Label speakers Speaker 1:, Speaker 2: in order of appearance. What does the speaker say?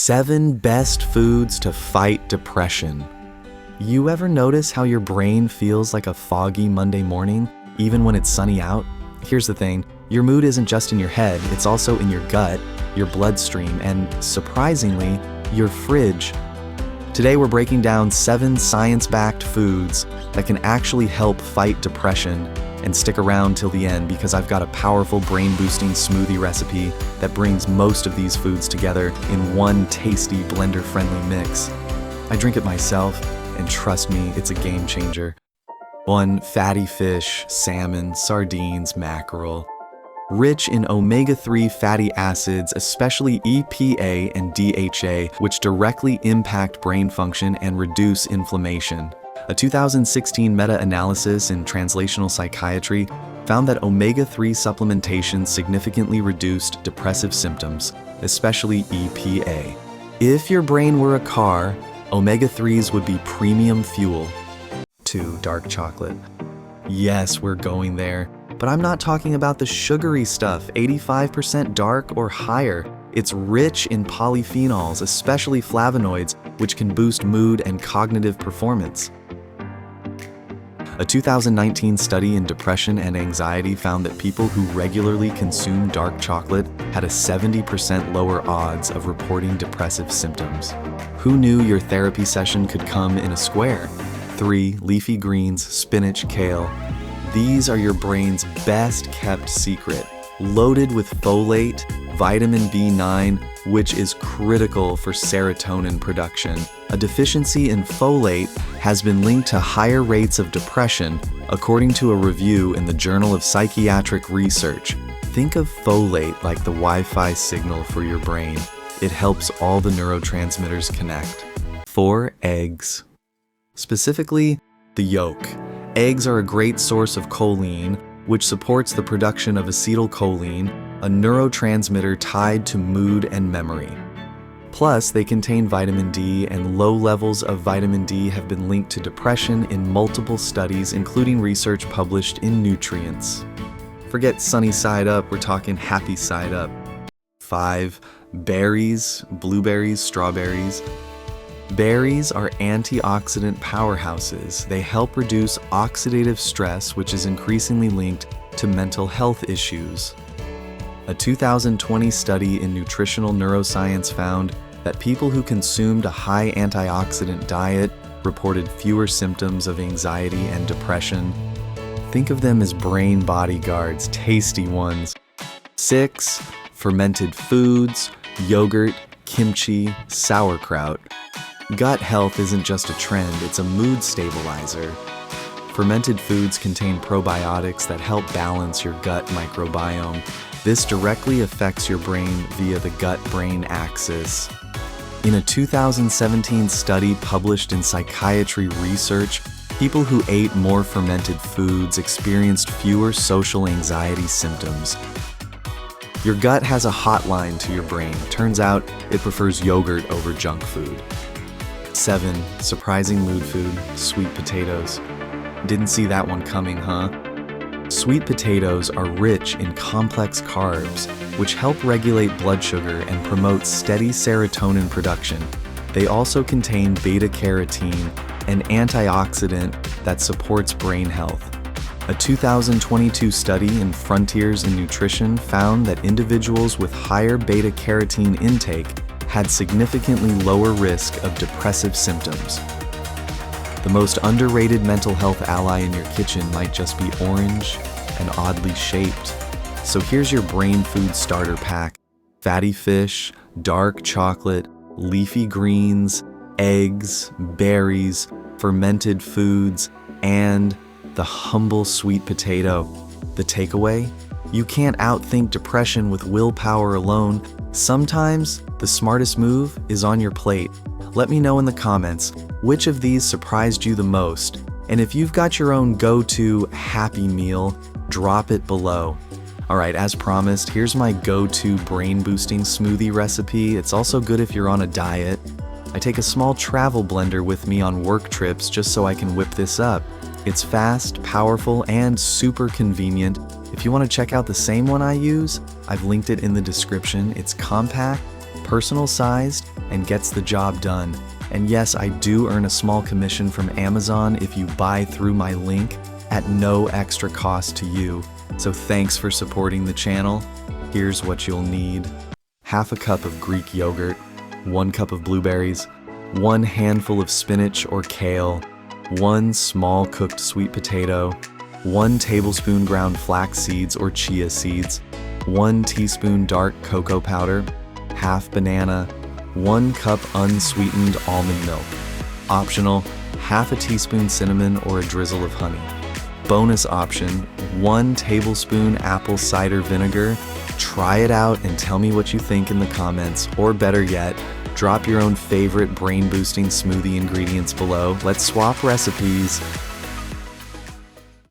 Speaker 1: 7 best foods to fight depression. You ever notice how your brain feels like a foggy Monday morning, even when it's sunny out? Here's the thing, your mood isn't just in your head, it's also in your gut, your bloodstream, and surprisingly, your fridge. Today we're breaking down 7 science-backed foods that can actually help fight depression. And stick around till the end because I've got a powerful brain-boosting smoothie recipe that brings most of these foods together in one tasty blender-friendly mix. I drink it myself, and trust me, it's a game changer. 1. Fatty fish, salmon, sardines, mackerel. Rich in omega-3 fatty acids, especially EPA and DHA, which directly impact brain function and reduce inflammation. A 2016 meta-analysis in Translational Psychiatry found that omega-3 supplementation significantly reduced depressive symptoms, especially EPA. If your brain were a car, omega-3s would be premium fuel. 2. Dark chocolate. Yes, we're going there, but I'm not talking about the sugary stuff, 85% dark or higher. It's rich in polyphenols, especially flavonoids, which can boost mood and cognitive performance. A 2019 study in depression and anxiety found that people who regularly consume dark chocolate had a 70% lower odds of reporting depressive symptoms. Who knew your therapy session could come in a square? 3. Leafy greens, spinach, kale. These are your brain's best kept secret. Loaded with folate, vitamin B9, which is critical for serotonin production. A deficiency in folate has been linked to higher rates of depression, according to a review in the Journal of Psychiatric Research. Think of folate like the Wi-Fi signal for your brain. It helps all the neurotransmitters connect. 4. Eggs. Specifically, the yolk. Eggs are a great source of choline, which supports the production of acetylcholine, a neurotransmitter tied to mood and memory. Plus, they contain vitamin D, and low levels of vitamin D have been linked to depression in multiple studies, including research published in Nutrients. Forget sunny side up, we're talking happy side up. 5. Berries, blueberries, strawberries. Berries are antioxidant powerhouses. They help reduce oxidative stress, which is increasingly linked to mental health issues. A 2020 study in nutritional neuroscience found that people who consumed a high antioxidant diet reported fewer symptoms of anxiety and depression. Think of them as brain bodyguards, tasty ones. 6. Fermented foods, yogurt, kimchi, sauerkraut. Gut health isn't just a trend, it's a mood stabilizer. Fermented foods contain probiotics that help balance your gut microbiome. This directly affects your brain via the gut-brain axis. In a 2017 study published in Psychiatry Research, people who ate more fermented foods experienced fewer social anxiety symptoms. Your gut has a hotline to your brain. Turns out it prefers yogurt over junk food. 7. Surprising mood food, sweet potatoes. Didn't see that one coming, huh? Sweet potatoes are rich in complex carbs, which help regulate blood sugar and promote steady serotonin production. They also contain beta-carotene, an antioxidant that supports brain health. A 2022 study in Frontiers in Nutrition found that individuals with higher beta-carotene intake had significantly lower risk of depressive symptoms. The most underrated mental health ally in your kitchen might just be orange and oddly shaped. So here's your brain food starter pack. Fatty fish, dark chocolate, leafy greens, eggs, berries, fermented foods, and the humble sweet potato. The takeaway? You can't outthink depression with willpower alone. Sometimes the smartest move is on your plate. Let me know in the comments which of these surprised you the most. And if you've got your own go-to happy meal, drop it below. Alright, as promised, here's my go-to brain-boosting smoothie recipe. It's also good if you're on a diet. I take a small travel blender with me on work trips just so I can whip this up. It's fast, powerful, and super convenient. If you want to check out the same one I use, I've linked it in the description. It's compact, personal sized and gets the job done. And yes, I do earn a small commission from Amazon if you buy through my link at no extra cost to you. So thanks for supporting the channel. Here's what you'll need. Half a cup of Greek yogurt, 1 cup of blueberries, 1 handful of spinach or kale, 1 small cooked sweet potato, 1 tablespoon ground flax seeds or chia seeds, 1 teaspoon dark cocoa powder, half banana, 1 cup unsweetened almond milk. Optional, half a teaspoon cinnamon or a drizzle of honey. Bonus option, 1 tablespoon apple cider vinegar. Try it out and tell me what you think in the comments, or better yet, drop your own favorite brain-boosting smoothie ingredients below. Let's swap recipes.